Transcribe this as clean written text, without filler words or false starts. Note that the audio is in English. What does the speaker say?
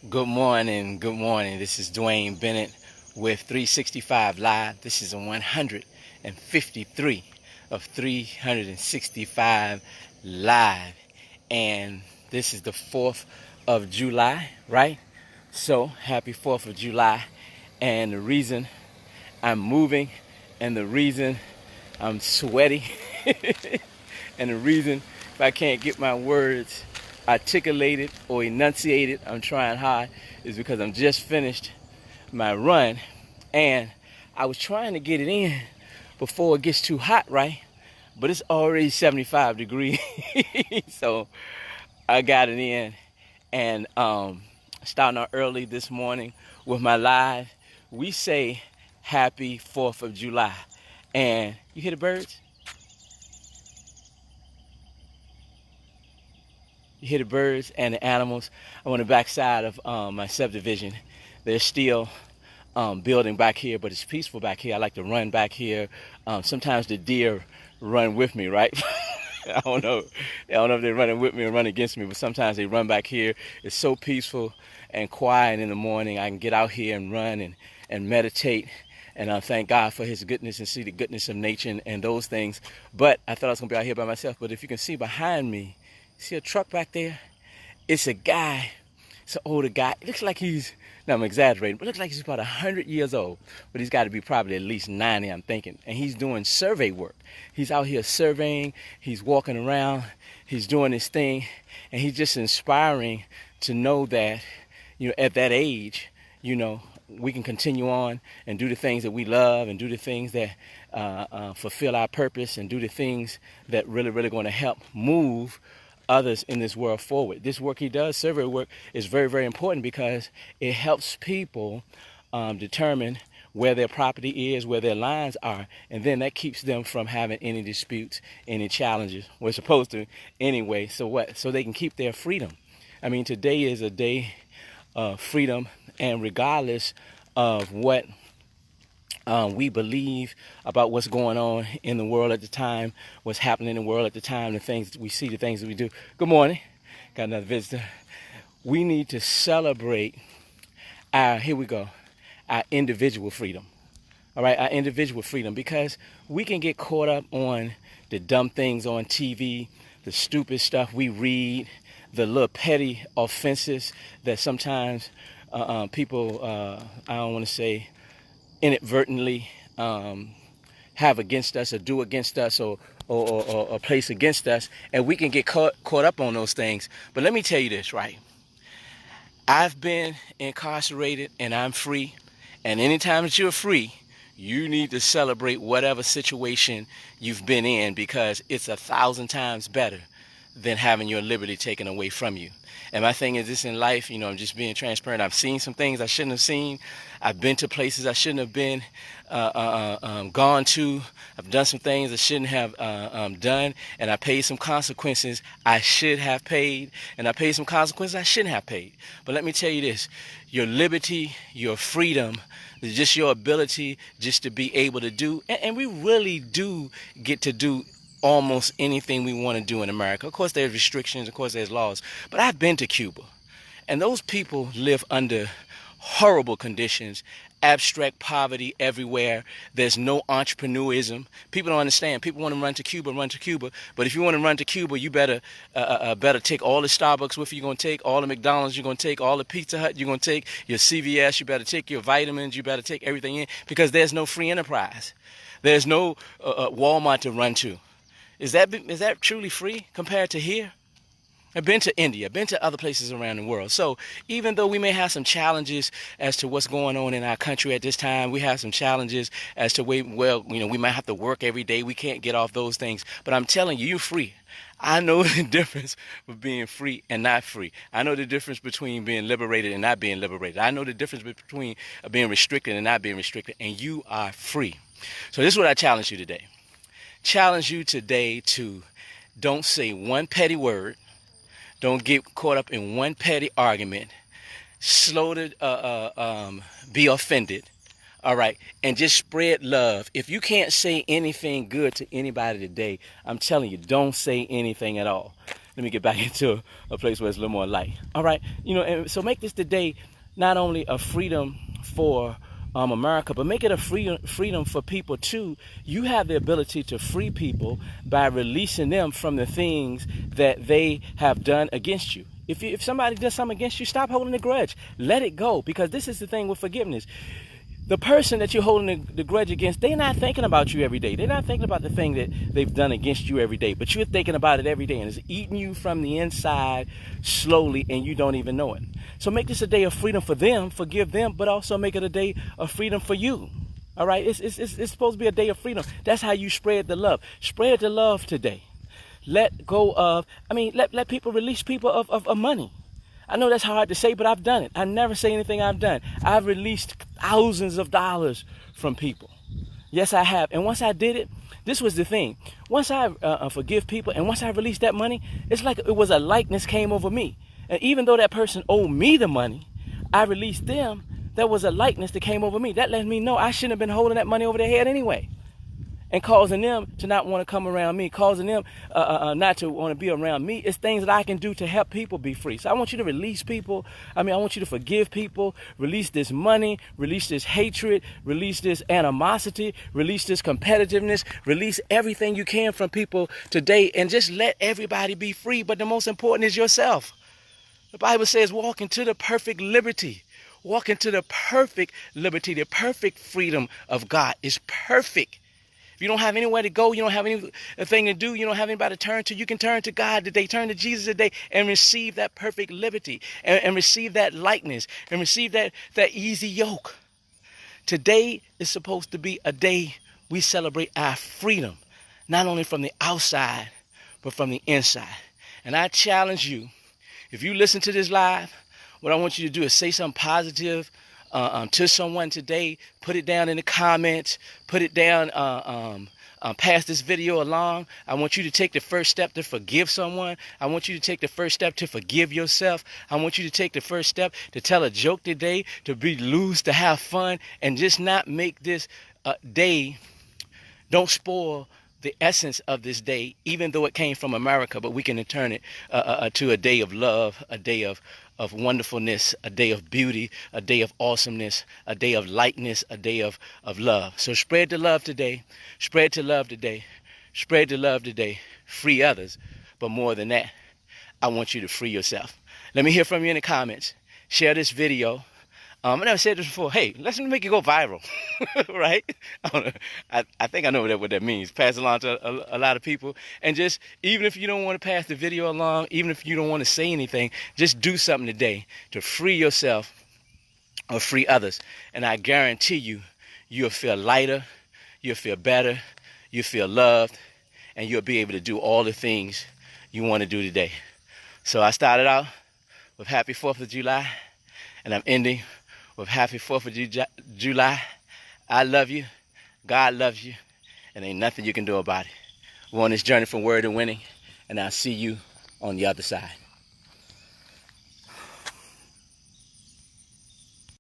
Good morning, good morning. This is Dwayne Bennett with 365 Live. This is a 153 of 365 Live. And this is the 4th of July, right? So, happy 4th of July. And the reason I'm moving and the reason I'm sweaty and the reason if I can't get my words articulated or enunciated, I'm trying hard, is because I'm just finished my run and I was trying to get it in before it gets too hot, right? But it's already 75 degrees. So I got it in and starting out early this morning with my live. We say happy 4th of July. And you hear the birds? You hear the birds and the animals. I'm on the backside of my subdivision. They're still building back here, but it's peaceful back here. I like to run back here. Sometimes the deer run with me, right? I don't know. I don't know if they're running with me or running against me, but sometimes they run back here. It's so peaceful and quiet in the morning. I can get out here and run and meditate. And I thank God for his goodness and see the goodness of nature and those things. But I thought I was going to be out here by myself. But if you can see behind me, see a truck back there? It's a guy. It's an older guy. It looks like now I'm exaggerating, but it looks like he's about 100 years old. But he's got to be probably at least 90, I'm thinking. And he's doing survey work. He's out here surveying. He's walking around. He's doing his thing. And he's just inspiring to know that, at that age, we can continue on and do the things that we love and do the things that fulfill our purpose and do the things that really, really going to help move others in this world forward. This work he does, survey work, is very, very important because it helps people determine where their property is, where their lines are, and then that keeps them from having any disputes, any challenges. We're supposed to anyway. So what? So they can keep their freedom. I mean, today is a day of freedom, and regardless of what we believe about what's going on in the world at the time, what's happening in the world at the time, the things that we see, the things that we do. Good morning. Got another visitor. We need to celebrate here we go, our individual freedom. All right, our individual freedom, because we can get caught up on the dumb things on TV, the stupid stuff we read, the little petty offenses that sometimes people, I don't want to say, inadvertently have against us or do against us or place against us, and we can get caught up on those things. But let me tell you this, right? I've been incarcerated and I'm free, and anytime that you're free, you need to celebrate whatever situation you've been in, because it's 1,000 times better than having your liberty taken away from you. And my thing is this in life, I'm just being transparent. I've seen some things I shouldn't have seen. I've been to places I shouldn't have been gone to. I've done some things I shouldn't have done, and I paid some consequences I should have paid, and I paid some consequences I shouldn't have paid. But let me tell you this, your liberty, your freedom, just your ability just to be able to do, and we really do get to do almost anything we want to do in America. Of course, there's restrictions, of course, there's laws. But I've been to Cuba, and those people live under horrible conditions, abstract poverty everywhere. There's no entrepreneurism. People don't understand. People want to run to Cuba, But if you want to run to Cuba, you better take all the Starbucks with you. You're going to take all the McDonald's. You're going to take all the Pizza Hut. You're going to take your CVS. You better take your vitamins. You better take everything in, because there's no free enterprise. There's no Walmart to run to. Is that truly free compared to here? I've been to India, been to other places around the world. So even though we may have some challenges as to what's going on in our country at this time, we have some challenges as to we might have to work every day. We can't get off those things. But I'm telling you, you're free. I know the difference of being free and not free. I know the difference between being liberated and not being liberated. I know the difference between being restricted and not being restricted. And you are free. So this is what I challenge you today. Challenge you today to don't say one petty word. Don't get caught up in one petty argument. Slow to be offended. All right. And just spread love. If you can't say anything good to anybody today, I'm telling you, don't say anything at all. let me get back into a place where it's a little more light. All right, and so make this the day not only a freedom for America, but make it a freedom for people too. You have the ability to free people by releasing them from the things that they have done against you. If somebody does something against you, stop holding a grudge. Let it go, because this is the thing with forgiveness. The person that you're holding the grudge against, they're not thinking about you every day. They're not thinking about the thing that they've done against you every day, but you're thinking about it every day, and it's eating you from the inside slowly, and you don't even know it. So make this a day of freedom for them, forgive them, but also make it a day of freedom for you. All right, it's supposed to be a day of freedom. That's how you spread the love. Spread the love today. Let people release people of money. I know that's hard to say, but I've done it. I never say anything I've done. I've released thousands of dollars from people. Yes, I have. And once I did it, this was the thing. Once I forgive people and once I released that money, it's like it was a likeness came over me. And even though that person owed me the money, I released them. There was a likeness that came over me. That let me know I shouldn't have been holding that money over their head anyway, and causing them to not want to come around me, causing them not to want to be around me. It's things that I can do to help people be free. So I want you to release people. I want you to forgive people, release this money, release this hatred, release this animosity, release this competitiveness, release everything you can from people today, and just let everybody be free. But the most important is yourself. The Bible says walk into the perfect liberty. Walk into the perfect liberty. The perfect freedom of God is perfect. If you don't have anywhere to go, you don't have anything to do, you don't have anybody to turn to, you can turn to God today, turn to Jesus today, and receive that perfect liberty, and receive that likeness, and receive that easy yoke. Today is supposed to be a day we celebrate our freedom, not only from the outside, but from the inside. And I challenge you, if you listen to this live, what I want you to do is say something positive to someone today. Put it down in the comments. Put it down, pass this video along. I want you to take the first step to forgive someone. I want you to take the first step to forgive yourself. I want you to take the first step to tell a joke today, to be loose, to have fun, and just not make this day, don't spoil the essence of this day, even though it came from America, but we can turn it to a day of love, a day of wonderfulness, a day of beauty, a day of awesomeness, a day of lightness, a day of love. So spread the love today. Spread the love today. Spread the love today. Free others. But more than that, I want you to free yourself. Let me hear from you in the comments. Share this video. I never said this before. Hey, let's make it go viral, right? I think I know what that means. Pass it along to a lot of people. And just, even if you don't want to pass the video along, even if you don't want to say anything, just do something today to free yourself or free others. And I guarantee you, you'll feel lighter, you'll feel better, you'll feel loved, and you'll be able to do all the things you want to do today. So I started out with Happy 4th of July, and I'm ending with Happy 4th of July. I love you. God loves you. And ain't nothing you can do about it. We're on this journey from word to winning. And I'll see you on the other side.